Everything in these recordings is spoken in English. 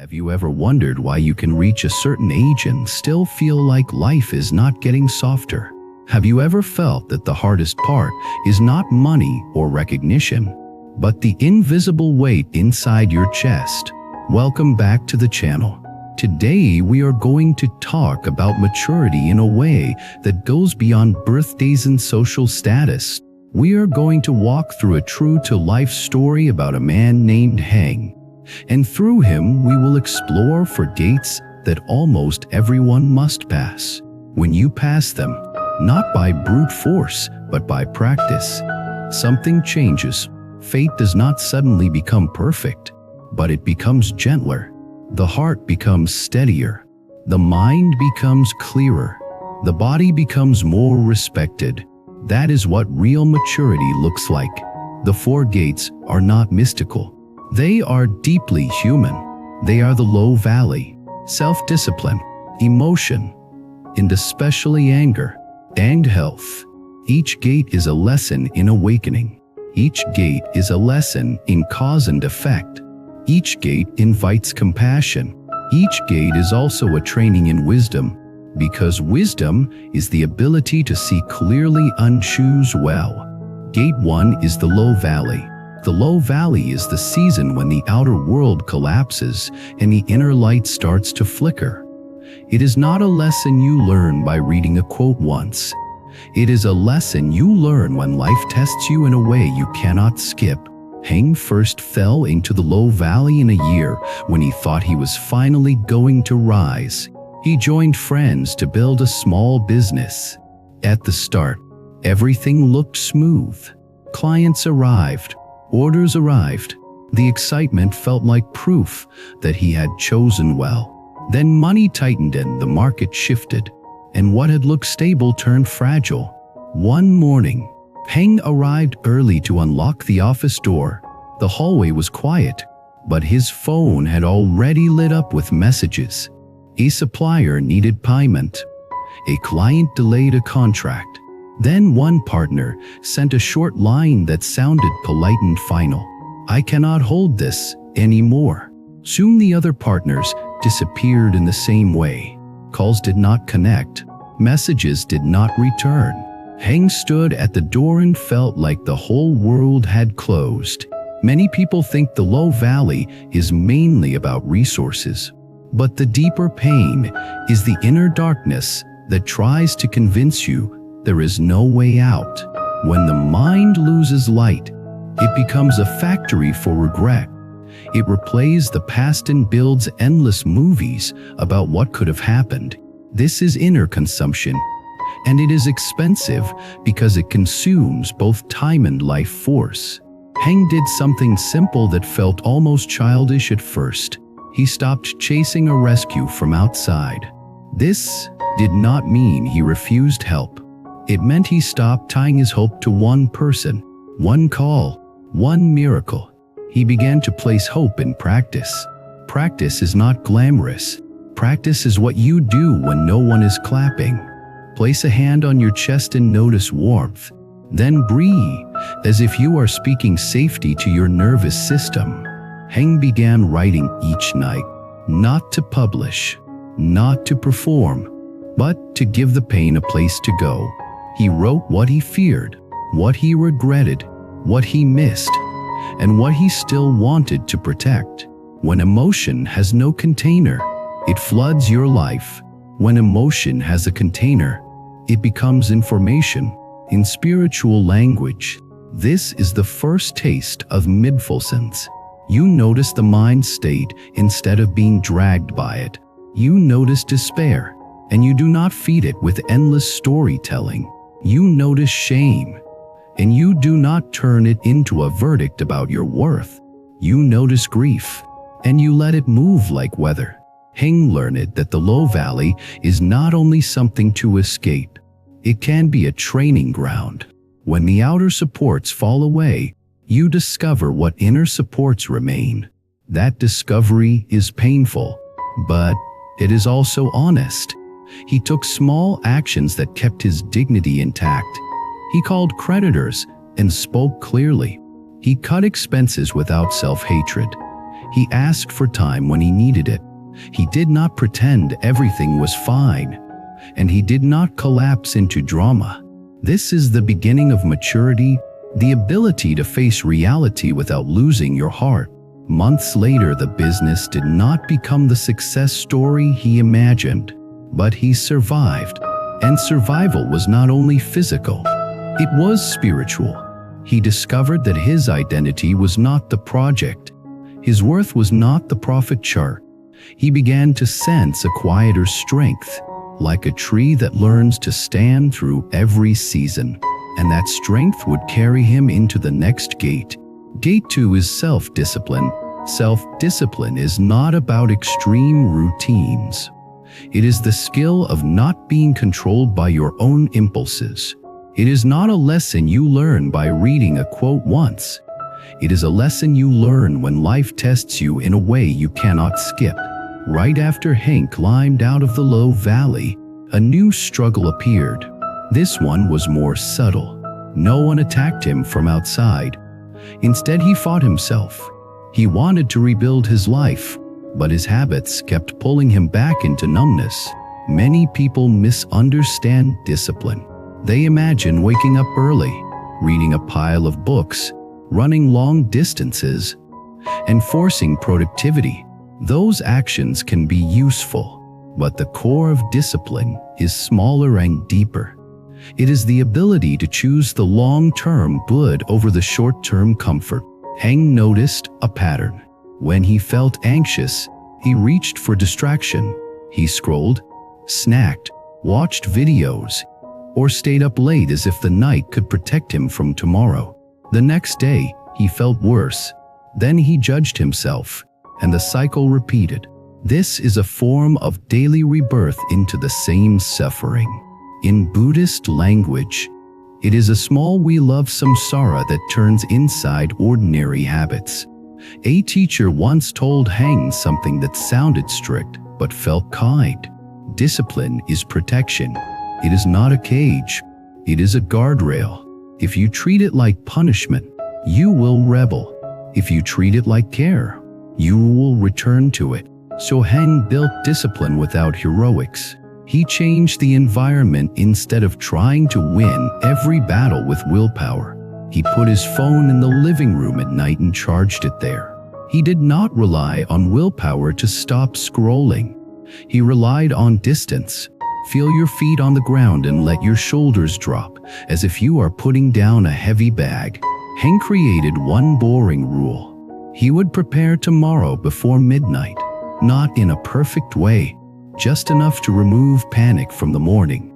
Have you ever wondered why you can reach a certain age and still feel like life is not getting softer? Have you ever felt that the hardest part is not money or recognition, but the invisible weight inside your chest? Welcome back to the channel. Today we are going to talk about maturity in a way that goes beyond birthdays and social status. We are going to walk through a true-to-life story about a man named Heng. And through him we will explore for gates that almost everyone must pass. When you pass them, not by brute force, but by practice, something changes. Fate does not suddenly become perfect, but it becomes gentler. The heart becomes steadier. The mind becomes clearer. The body becomes more respected. That is what real maturity looks like. The four gates are not mystical. They are deeply human. They are the low valley, self-discipline, emotion, and especially anger and health. Each gate is a lesson in awakening. Each gate is a lesson in cause and effect. Each gate invites compassion. Each gate is also a training in wisdom, because wisdom is the ability to see clearly and choose well. Gate 1 is the low valley. The low valley is the season when the outer world collapses and the inner light starts to flicker. It is not a lesson you learn by reading a quote once. It is a lesson you learn when life tests you in a way you cannot skip. Heng first fell into the low valley in a year when he thought he was finally going to rise. He joined friends to build a small business. At the start, everything looked smooth. Clients arrived. Orders arrived. The excitement felt like proof that he had chosen well. Then money tightened and the market shifted, and what had looked stable turned fragile. One morning, Heng arrived early to unlock the office door. The hallway was quiet, but his phone had already lit up with messages. A supplier needed payment. A client delayed a contract. Then one partner sent a short line that sounded polite and final. "I cannot hold this anymore." Soon the other partners disappeared in the same way. Calls did not connect. Messages did not return. Heng stood at the door and felt like the whole world had closed. Many people think the low valley is mainly about resources, but the deeper pain is the inner darkness that tries to convince you there is no way out. When the mind loses light, it becomes a factory for regret. It replays the past and builds endless movies about what could have happened. This is inner consumption, and it is expensive because it consumes both time and life force. Heng did something simple that felt almost childish at first. He stopped chasing a rescue from outside. This did not mean he refused help. It meant he stopped tying his hope to one person, one call, one miracle. He began to place hope in practice. Practice is not glamorous. Practice is what you do when no one is clapping. Place a hand on your chest and notice warmth. Then breathe, as if you are speaking safety to your nervous system. Heng began writing each night, not to publish, not to perform, but to give the pain a place to go. He wrote what he feared, what he regretted, what he missed, and what he still wanted to protect. When emotion has no container, it floods your life. When emotion has a container, it becomes information. In spiritual language, this is the first taste of mindfulness. You notice the mind state instead of being dragged by it. You notice despair, and you do not feed it with endless storytelling. You notice shame, and you do not turn it into a verdict about your worth. You notice grief, and you let it move like weather. Heng learned that the low valley is not only something to escape, it can be a training ground. When the outer supports fall away, you discover what inner supports remain. That discovery is painful, but it is also honest. He took small actions that kept his dignity intact. He called creditors and spoke clearly. He cut expenses without self-hatred. He asked for time when he needed it. He did not pretend everything was fine, and he did not collapse into drama. This is the beginning of maturity, the ability to face reality without losing your heart. Months later, the business did not become the success story he imagined, but he survived. And survival was not only physical, it was spiritual. He discovered that his identity was not the project. His worth was not the profit chart. He began to sense a quieter strength, like a tree that learns to stand through every season. And that strength would carry him into the next gate. Gate 2 is self-discipline. Self-discipline is not about extreme routines. It is the skill of not being controlled by your own impulses. It is not a lesson you learn by reading a quote once. It is a lesson you learn when life tests you in a way you cannot skip. Right after Hank climbed out of the low valley, a new struggle appeared. This one was more subtle. No one attacked him from outside. Instead, he fought himself. He wanted to rebuild his life, but his habits kept pulling him back into numbness. Many people misunderstand discipline. They imagine waking up early, reading a pile of books, running long distances, and forcing productivity. Those actions can be useful, but the core of discipline is smaller and deeper. It is the ability to choose the long-term good over the short-term comfort. Hank noticed a pattern. When he felt anxious, he reached for distraction. He scrolled, snacked, watched videos, or stayed up late as if the night could protect him from tomorrow. The next day, he felt worse. Then he judged himself, and the cycle repeated. This is a form of daily rebirth into the same suffering. In Buddhist language, it is a small wheel of samsara that turns inside ordinary habits. A teacher once told Hank something that sounded strict but felt kind. Discipline is protection. It is not a cage. It is a guardrail. If you treat it like punishment, you will rebel. If you treat it like care, you will return to it. So Hank built discipline without heroics. He changed the environment instead of trying to win every battle with willpower. He put his phone in the living room at night and charged it there. He did not rely on willpower to stop scrolling. He relied on distance. Feel your feet on the ground and let your shoulders drop, as if you are putting down a heavy bag. Hank created one boring rule. He would prepare tomorrow before midnight, not in a perfect way, just enough to remove panic from the morning.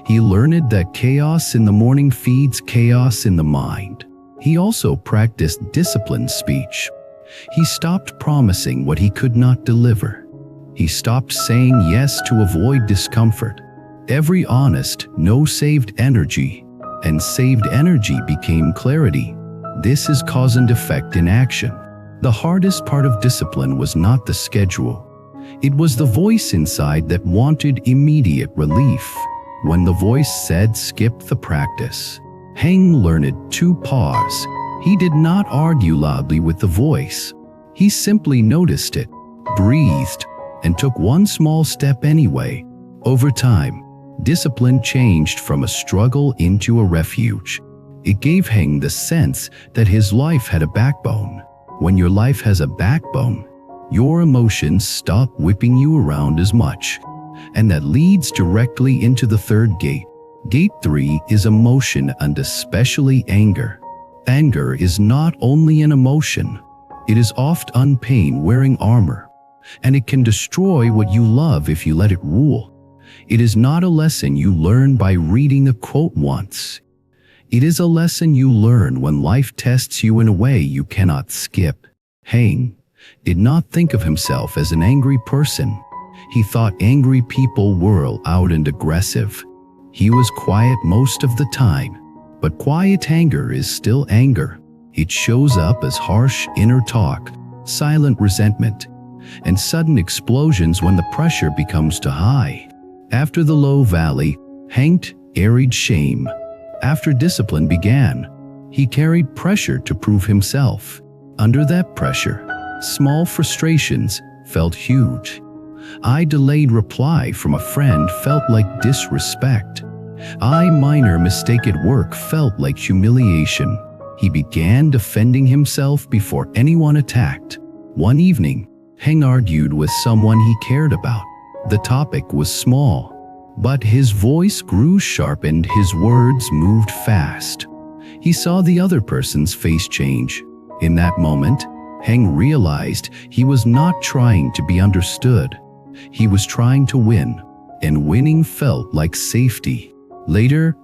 He learned that chaos in the morning feeds chaos in the mind. He also practiced disciplined speech. He stopped promising what he could not deliver. He stopped saying yes to avoid discomfort. Every honest no saved energy, and saved energy became clarity. This is cause and effect in action. The hardest part of discipline was not the schedule. It was the voice inside that wanted immediate relief. When the voice said skip the practice, Hank learned to pause. He did not argue loudly with the voice. He simply noticed it, breathed, and took one small step anyway. Over time, discipline changed from a struggle into a refuge. It gave Hank the sense that his life had a backbone. When your life has a backbone, your emotions stop whipping you around as much. And that leads directly into the third gate. Gate 3 is emotion, and especially anger. Anger is not only an emotion, it is often pain wearing armor, and it can destroy what you love if you let it rule. It is not a lesson you learn by reading a quote once. It is a lesson you learn when life tests you in a way you cannot skip. Hank did not think of himself as an angry person. He thought angry people were loud and aggressive. He was quiet most of the time, but quiet anger is still anger. It shows up as harsh inner talk, silent resentment, and sudden explosions when the pressure becomes too high. After the low valley, Hank carried shame. After discipline began, he carried pressure to prove himself. Under that pressure, Small frustrations felt huge. A delayed reply from a friend felt like disrespect. A minor mistake at work felt like humiliation. He began defending himself before anyone attacked. One evening, Heng argued with someone he cared about. The topic was small, but his voice grew sharp and his words moved fast. He saw the other person's face change. In that moment, Heng realized he was not trying to be understood. He was trying to win, and winning felt like safety. Later,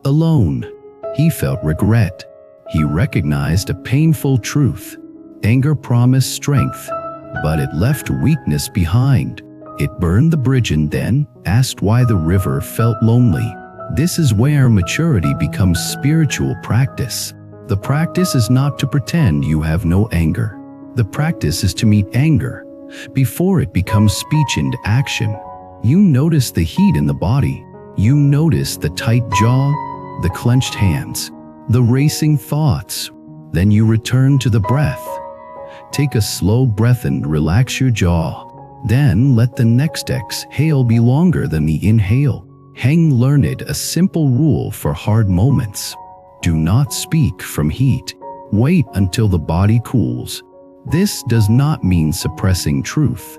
alone, he felt regret. He recognized a painful truth. Anger promised strength, but it left weakness behind. It burned the bridge and then asked why the river felt lonely. This is where maturity becomes spiritual practice. The practice is not to pretend you have no anger. The practice is to meet anger before it becomes speech and action. You notice the heat in the body. You notice the tight jaw, the clenched hands, the racing thoughts. Then you return to the breath. Take a slow breath and relax your jaw. Then let the next exhale be longer than the inhale. Heng learned a simple rule for hard moments. Do not speak from heat. Wait until the body cools. This does not mean suppressing truth.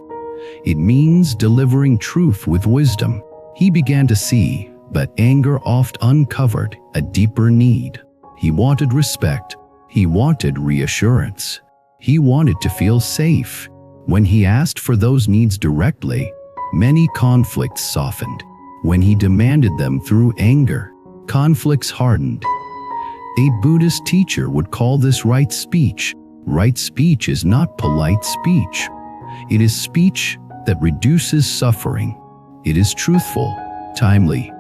It means delivering truth with wisdom. He began to see, but anger oft uncovered a deeper need. He wanted respect. He wanted reassurance. He wanted to feel safe. When he asked for those needs directly, many conflicts softened. When he demanded them through anger, conflicts hardened. A Buddhist teacher would call this right speech. Right speech is not polite speech. It is speech that reduces suffering. It is truthful, timely,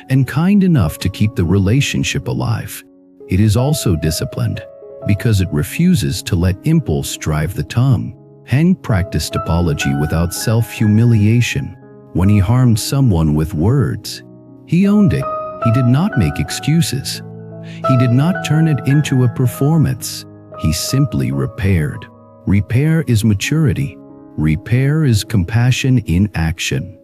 and kind enough to keep the relationship alive. It is also disciplined because it refuses to let impulse drive the tongue. Heng practiced apology without self-humiliation. When he harmed someone with words, he owned it. He did not make excuses. He did not turn it into a performance. He simply repaired. Repair is maturity. Repair is compassion in action.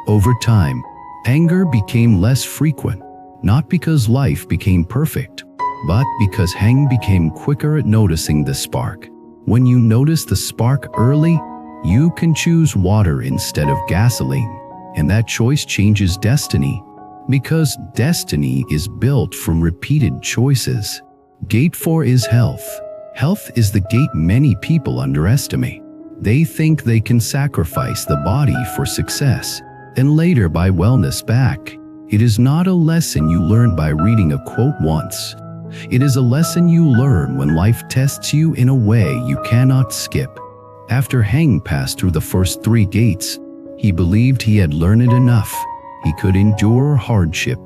Over time, anger became less frequent, not because life became perfect, but because Heng became quicker at noticing the spark. When you notice the spark early, you can choose water instead of gasoline, and that choice changes destiny, because destiny is built from repeated choices. Gate 4 is health. Health is the gate many people underestimate. They think they can sacrifice the body for success, and later buy wellness back. It is not a lesson you learn by reading a quote once. It is a lesson you learn when life tests you in a way you cannot skip. After Heng passed through the first 3 gates, he believed he had learned enough. He could endure hardship.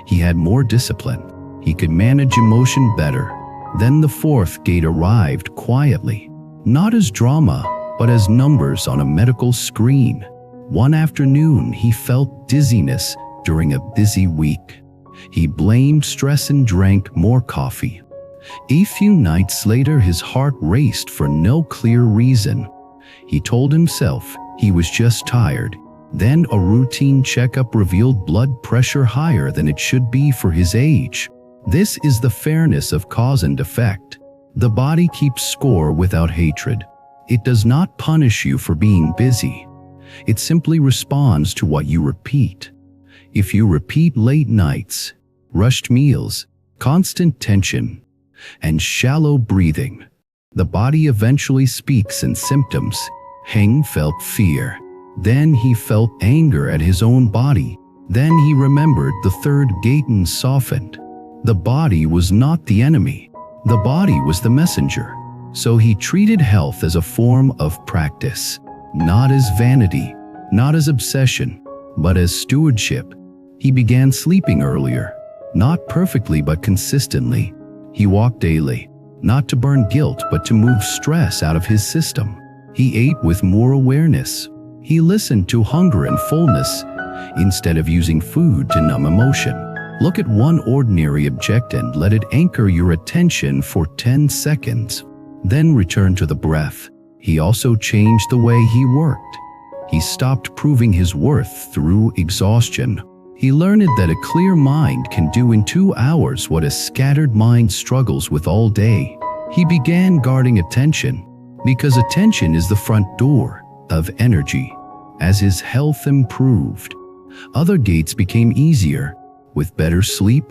He had more discipline. He could manage emotion better. Then the 4th gate arrived quietly, not as drama, but as numbers on a medical screen. One afternoon, he felt dizziness during a busy week. He blamed stress and drank more coffee. A few nights later, his heart raced for no clear reason. He told himself he was just tired. Then a routine checkup revealed blood pressure higher than it should be for his age. This is the fairness of cause and effect. The body keeps score without hatred. It does not punish you for being busy. It simply responds to what you repeat. If you repeat late nights, rushed meals, constant tension, and shallow breathing, the body eventually speaks in symptoms. Heng felt fear. Then he felt anger at his own body. Then he remembered the 3rd gate and softened. The body was not the enemy. The body was the messenger. So he treated health as a form of practice, not as vanity, not as obsession, but as stewardship. He began sleeping earlier, not perfectly but consistently. He walked daily, not to burn guilt but to move stress out of his system. He ate with more awareness. He listened to hunger and fullness instead of using food to numb emotion. Look at one ordinary object and let it anchor your attention for 10 seconds. Then return to the breath. He also changed the way he worked. He stopped proving his worth through exhaustion. He learned that a clear mind can do in 2 hours what a scattered mind struggles with all day. He began guarding attention, because attention is the front door of energy. As his health improved, other gates became easier. With better sleep,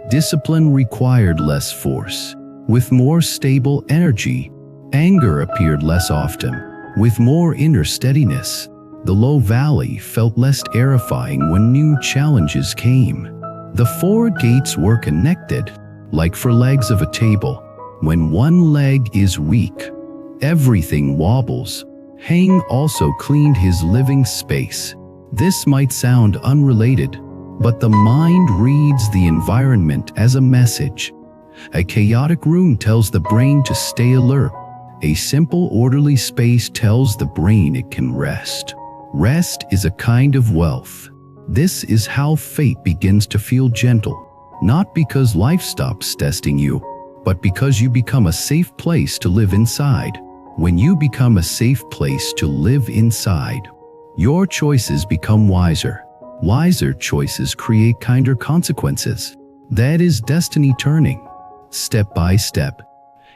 discipline required less force. With more stable energy, anger appeared less often. With more inner steadiness, the low valley felt less terrifying when new challenges came. The 4 gates were connected, like 4 legs of a table. When one leg is weak, everything wobbles. Hang also cleaned his living space. This might sound unrelated, but the mind reads the environment as a message. A chaotic room tells the brain to stay alert. A simple, orderly space tells the brain it can rest. Rest is a kind of wealth. This is how fate begins to feel gentle, not because life stops testing you, but because you become a safe place to live inside. When you become a safe place to live inside, your choices become wiser. Wiser choices create kinder consequences. That is destiny turning. Step by step.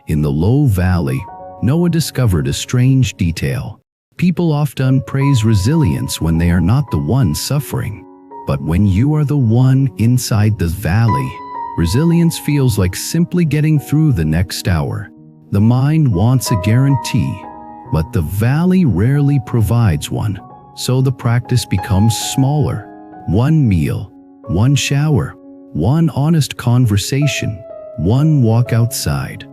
In the low valley, Noah discovered a strange detail. People often praise resilience when they are not the one suffering. But when you are the one inside the valley, resilience feels like simply getting through the next hour. The mind wants a guarantee, but the valley rarely provides one. So the practice becomes smaller. 1 meal, 1 shower, 1 honest conversation, 1 walk outside.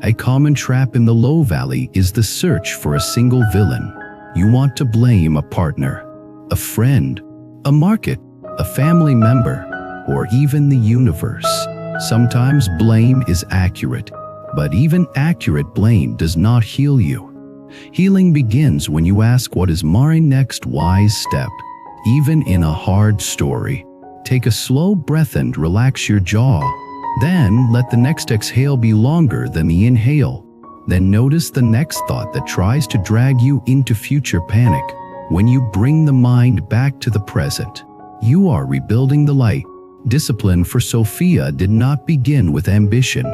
A common trap in the low valley is the search for a single villain. You want to blame a partner, a friend, a market, a family member, or even the universe. Sometimes blame is accurate, but even accurate blame does not heal you. Healing begins when you ask, what is my next wise step? Even in a hard story, take a slow breath and relax your jaw. Then let the next exhale be longer than the inhale. Then notice the next thought that tries to drag you into future panic. When you bring the mind back to the present, you are rebuilding the light. Discipline for Sophia did not begin with ambition.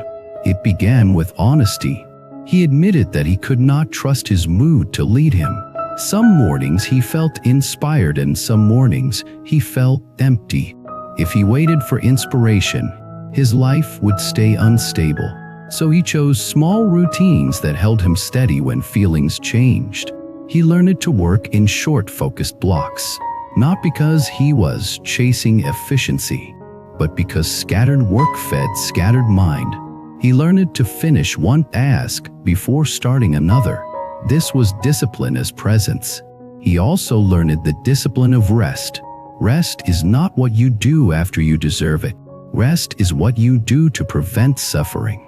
It began with honesty. He admitted that he could not trust his mood to lead him. Some mornings he felt inspired and some mornings he felt empty. If he waited for inspiration, his life would stay unstable. So he chose small routines that held him steady when feelings changed. He learned to work in short, focused blocks, not because he was chasing efficiency, but because scattered work fed scattered mind. He learned to finish one task before starting another. This was discipline as presence. He also learned the discipline of rest. Rest is not what you do after you deserve it. Rest is what you do to prevent suffering.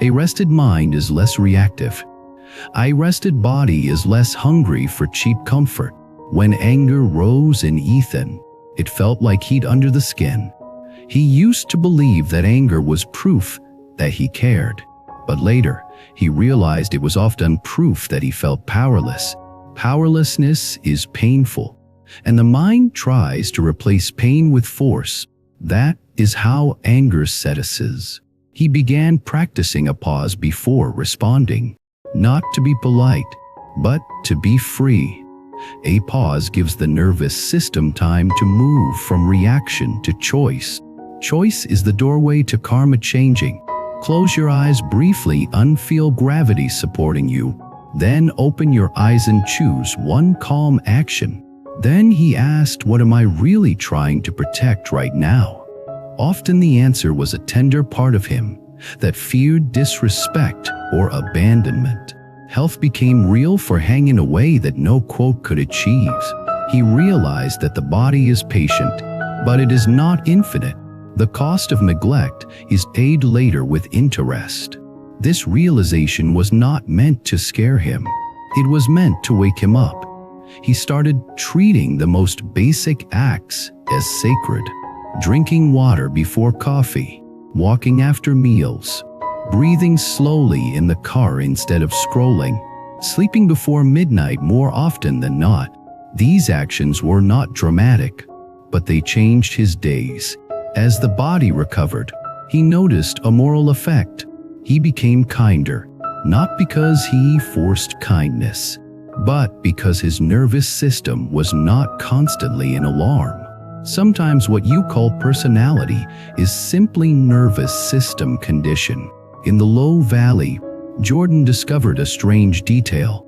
A rested mind is less reactive. A rested body is less hungry for cheap comfort. When anger rose in Ethan, it felt like heat under the skin. He used to believe that anger was proof that he cared, but later he realized it was often proof that he felt powerless. Powerlessness is painful, and the mind tries to replace pain with force. That is how anger settles. He began practicing a pause before responding, not to be polite, but to be free. A pause gives the nervous system time to move from reaction to choice. Choice is the doorway to karma changing. Close your eyes briefly and feel gravity supporting you. Then open your eyes and choose one calm action. Then he asked, what am I really trying to protect right now? Often the answer was a tender part of him that feared disrespect or abandonment. Health became real for Hang in a way that no quote could achieve. He realized that the body is patient, but it is not infinite. The cost of neglect is paid later with interest. This realization was not meant to scare him. It was meant to wake him up. He started treating the most basic acts as sacred. Drinking water before coffee, walking after meals, breathing slowly in the car instead of scrolling, sleeping before midnight more often than not. These actions were not dramatic, but they changed his days. As the body recovered, he noticed a moral effect. He became kinder, not because he forced kindness, but because his nervous system was not constantly in alarm. Sometimes what you call personality is simply nervous system condition. In the low valley, Jordan discovered a strange detail.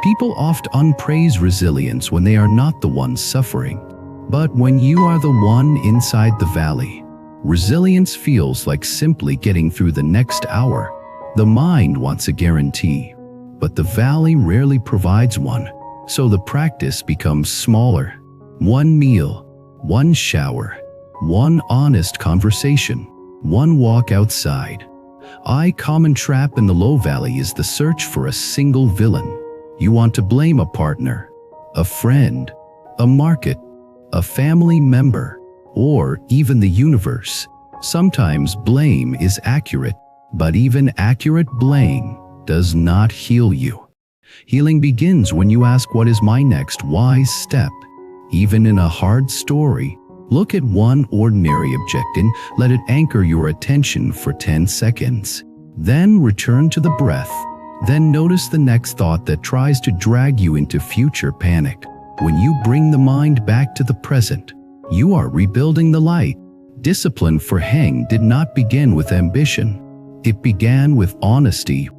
People often praise resilience when they are not the ones suffering. But when you are the one inside the valley, resilience feels like simply getting through the next hour. The mind wants a guarantee, but the valley rarely provides one. So the practice becomes smaller. One meal, one shower, one honest conversation, one walk outside. A common trap in the low valley is the search for a single villain. You want to blame a partner, a friend, a market, a family member, or even the universe. Sometimes blame is accurate, but even accurate blame does not heal you. Healing begins when you ask, what is my next wise step? Even in a hard story, look at one ordinary object and let it anchor your attention for 10 seconds. Then return to the breath. Then notice the next thought that tries to drag you into future panic. When you bring the mind back to the present, you are rebuilding the light. Discipline for Heng did not begin with ambition. It began with honesty.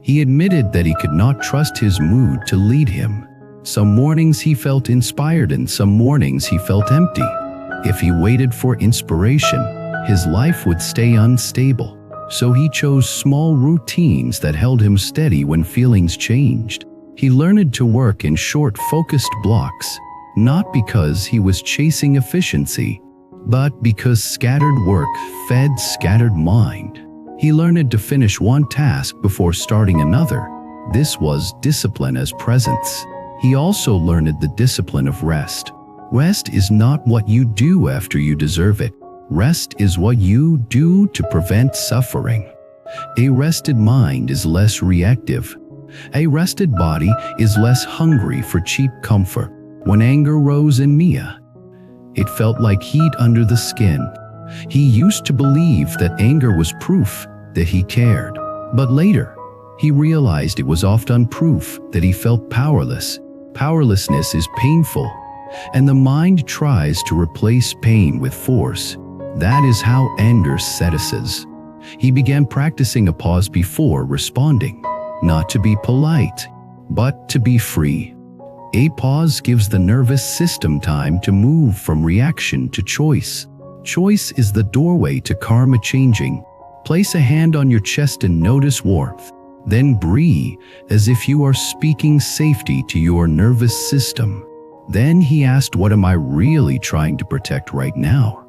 He admitted that he could not trust his mood to lead him. Some mornings he felt inspired and some mornings he felt empty. If he waited for inspiration, his life would stay unstable. So he chose small routines that held him steady when feelings changed. He learned to work in short, focused blocks, not because he was chasing efficiency, but because scattered work fed scattered mind. He learned to finish one task before starting another. This was discipline as presence. He also learned the discipline of rest. Rest is not what you do after you deserve it. Rest is what you do to prevent suffering. A rested mind is less reactive. A rested body is less hungry for cheap comfort. When anger rose in Mia, it felt like heat under the skin. He used to believe that anger was proof that he cared. But later, he realized it was often proof that he felt powerless. Powerlessness is painful, and the mind tries to replace pain with force. That is how anger settles. He began practicing a pause before responding, not to be polite, but to be free. A pause gives the nervous system time to move from reaction to choice. Choice is the doorway to karma changing. Place a hand on your chest and notice warmth. Then breathe as if you are speaking safety to your nervous system. Then he asked, what am I really trying to protect right now?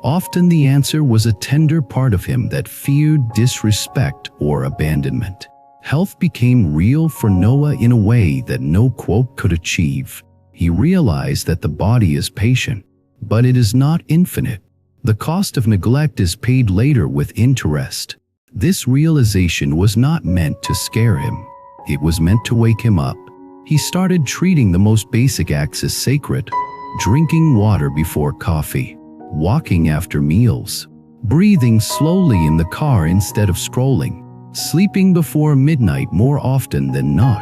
Often the answer was a tender part of him that feared disrespect or abandonment. Health became real for Noah in a way that no quote could achieve. He realized that the body is patient, but it is not infinite. The cost of neglect is paid later with interest. This realization was not meant to scare him. It was meant to wake him up. He started treating the most basic acts as sacred: drinking water before coffee, walking after meals, breathing slowly in the car instead of scrolling, sleeping before midnight more often than not.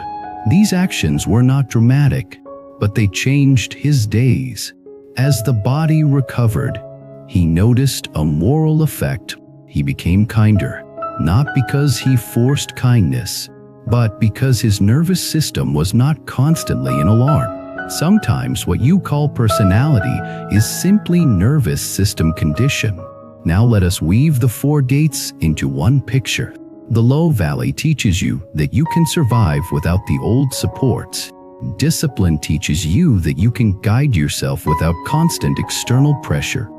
These actions were not dramatic, but they changed his days. As the body recovered, he noticed a moral effect. He became kinder, not because he forced kindness, but because his nervous system was not constantly in alarm. Sometimes what you call personality is simply nervous system condition. Now let us weave the four gates into one picture. The low valley teaches you that you can survive without the old supports. Discipline teaches you that you can guide yourself without constant external pressure.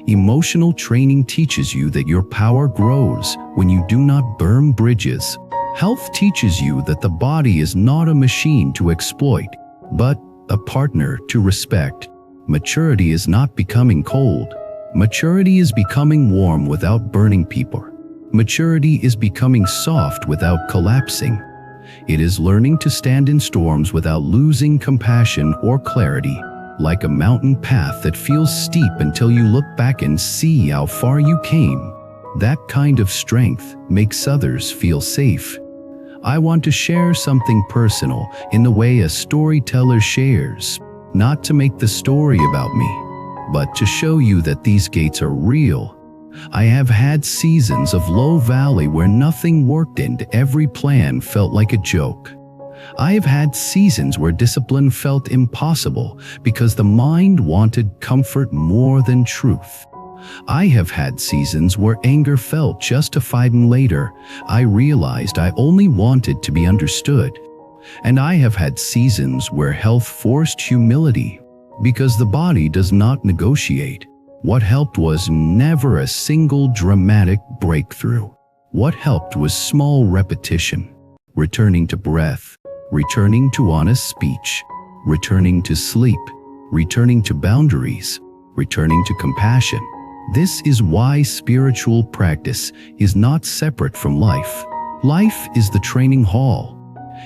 Emotional training teaches you that your power grows when you do not burn bridges. Health teaches you that the body is not a machine to exploit, but a partner to respect. Maturity is not becoming cold. Maturity is becoming warm without burning people. Maturity is becoming soft without collapsing. It is learning to stand in storms without losing compassion or clarity, like a mountain path that feels steep until you look back and see how far you came. That kind of strength makes others feel safe. I want to share something personal in the way a storyteller shares, not to make the story about me, but to show you that these gates are real. I have had seasons of low valley where nothing worked and every plan felt like a joke. I have had seasons where discipline felt impossible because the mind wanted comfort more than truth. I have had seasons where anger felt justified, and later I realized I only wanted to be understood. And I have had seasons where health forced humility because the body does not negotiate. What helped was never a single dramatic breakthrough. What helped was small repetition, returning to breath, returning to honest speech, returning to sleep, returning to boundaries, returning to compassion. This is why spiritual practice is not separate from life. Life is the training hall.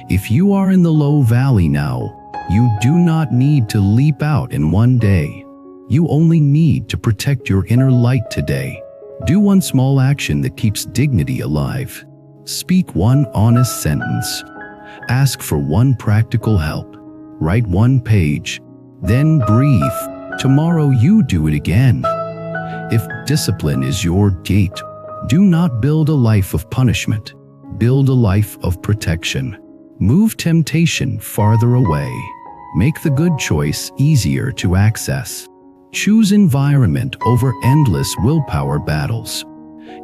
If you are in the low valley now, you do not need to leap out in one day. You only need to protect your inner light today. Do one small action that keeps dignity alive. Speak one honest sentence. Ask for one practical help. Write one page. Then breathe. Tomorrow you do it again. If discipline is your gate, do not build a life of punishment. Build a life of protection. Move temptation farther away. Make the good choice easier to access. Choose environment over endless willpower battles.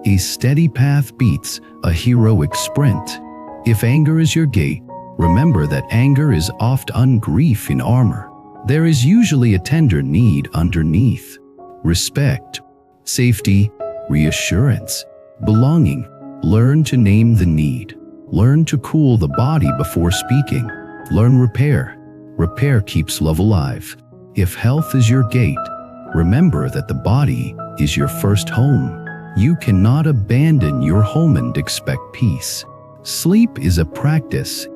A steady path beats a heroic sprint. If anger is your gate, remember that anger is often grief in armor. There is usually a tender need underneath. Respect, safety, reassurance, belonging. Learn to name the need. Learn to cool the body before speaking. Learn repair. Repair keeps love alive. If health is your gate, remember that the body is your first home. You cannot abandon your home and expect peace. Sleep is a practice.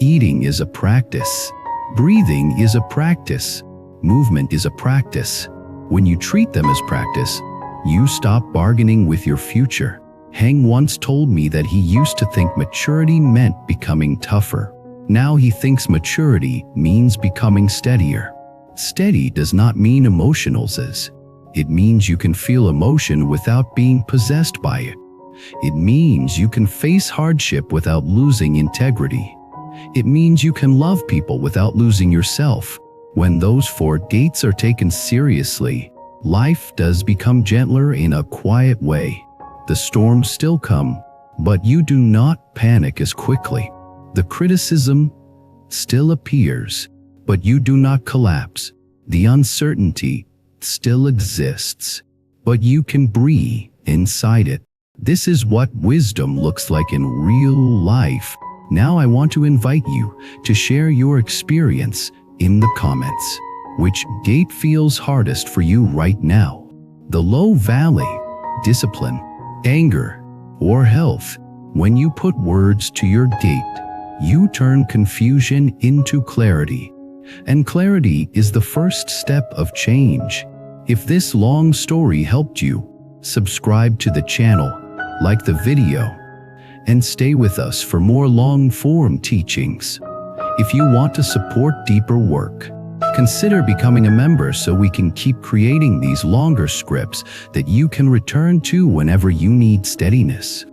Eating is a practice. Breathing is a practice. Movement is a practice. When you treat them as practice, you stop bargaining with your future. Hang once told me that he used to think maturity meant becoming tougher. Now he thinks maturity means becoming steadier. Steady does not mean emotionals. It means you can feel emotion without being possessed by it. It means you can face hardship without losing integrity. It means you can love people without losing yourself. When those four gates are taken seriously, life does become gentler in a quiet way. The storms still come, but you do not panic as quickly. The criticism still appears, but you do not collapse. The uncertainty still exists, but you can breathe inside it. This is what wisdom looks like in real life. Now I want to invite you to share your experience in the comments. Which gate feels hardest for you right now? The low valley, discipline, anger, or health? When you put words to your gate, you turn confusion into clarity. And clarity is the first step of change. If this long story helped you, subscribe to the channel, like the video, and stay with us for more long-form teachings. If you want to support deeper work, consider becoming a member so we can keep creating these longer scripts that you can return to whenever you need steadiness.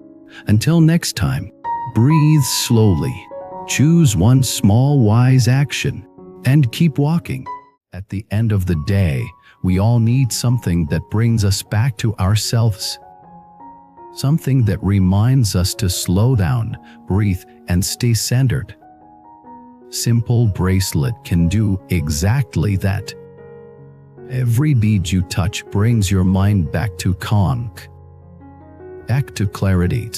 Until next time, breathe slowly, choose one small wise action, and keep walking. At the end of the day, we all need something that brings us back to ourselves. Something that reminds us to slow down, breathe, and stay centered. Simple bracelet can do exactly that. Every bead you touch brings your mind back to calm, back to clarity,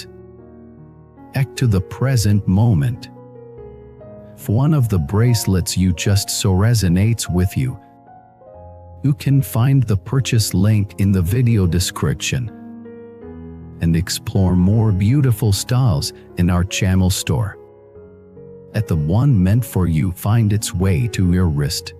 back to the present moment. If one of the bracelets you just saw resonates with you, you can find the purchase link in the video description and explore more beautiful styles in our channel store. Let the one meant for you find its way to your wrist.